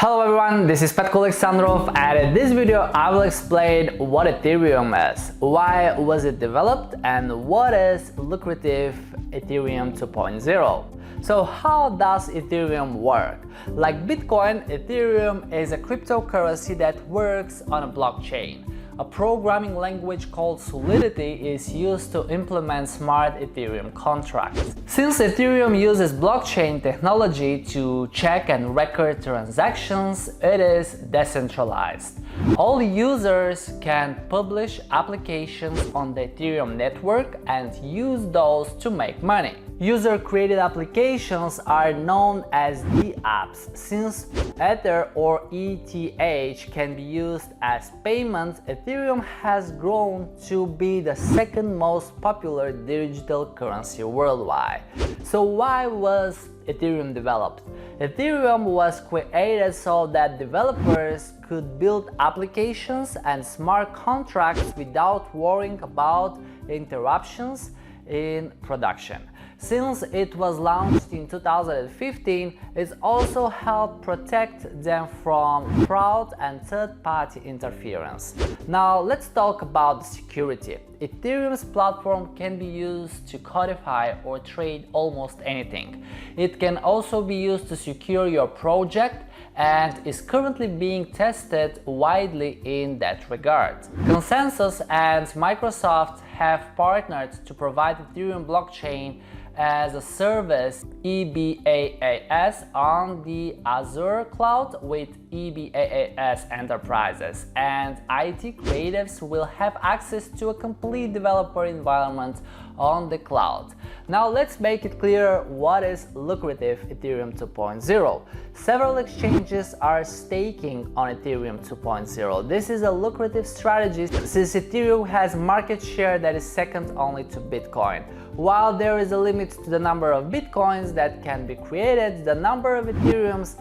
Hello everyone, this is Petko Alexandrov, and in this video I will explain what Ethereum is, why was it developed, and what is Lucrative Ethereum 2.0. So how does Ethereum work? Like Bitcoin, Ethereum is a cryptocurrency that works on a blockchain. A programming language called Solidity is used to implement smart Ethereum contracts. Since Ethereum uses blockchain technology to check and record transactions, it is decentralized. All users can publish applications on the Ethereum network and use those to make money. User-created applications are known as apps. Since Ether or ETH can be used as payment, Ethereum has grown to be the second most popular digital currency worldwide. So why was Ethereum developed? Ethereum was created so that developers could build applications and smart contracts without worrying about interruptions in production. Since it was launched in 2015, it also helped protect them from fraud and third-party interference. Now let's talk about security. Ethereum's platform can be used to codify or trade almost anything. It can also be used to secure your project and is currently being tested widely in that regard. Consensus and Microsoft have partnered to provide Ethereum blockchain as a service EBAAS on the Azure cloud with EBAAS enterprises, and IT creatives will have access to a complete developer environment on the cloud. Now let's make it clear what is Lucrative Ethereum 2.0. Several exchanges are staking on Ethereum 2.0. This is a lucrative strategy since Ethereum has market share that is second only to Bitcoin. While there is a limit to the number of Bitcoins that can be created, the number of Ethereums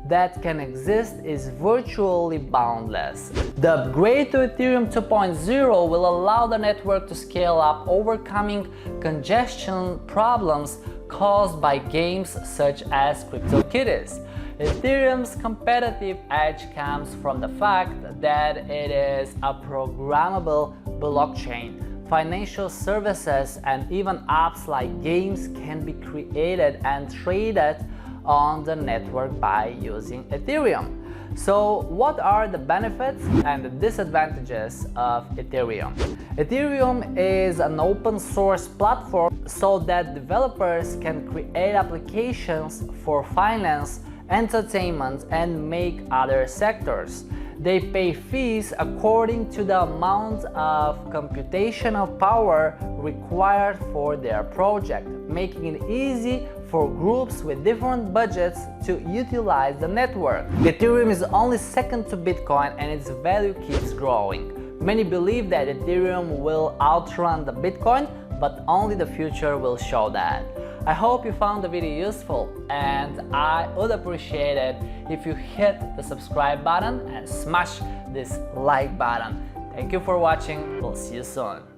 that can exist is virtually boundless. The upgrade to Ethereum 2.0 will allow the network to scale up, overcoming congestion problems caused by games such as CryptoKitties. Ethereum's competitive edge comes from the fact that it is a programmable blockchain. Financial services and even apps like games can be created and traded on the network by using Ethereum. So what are the benefits and the disadvantages of Ethereum? Ethereum is an open source platform so that developers can create applications for finance, entertainment, and make other sectors. They pay fees according to the amount of computational power required for their project, making it easy for groups with different budgets to utilize the network. Ethereum is only second to Bitcoin and its value keeps growing. Many believe that Ethereum will outrun the Bitcoin, but only the future will show that. I hope you found the video useful, and I would appreciate it if you hit the subscribe button and smash this like button. Thank you for watching. We'll see you soon.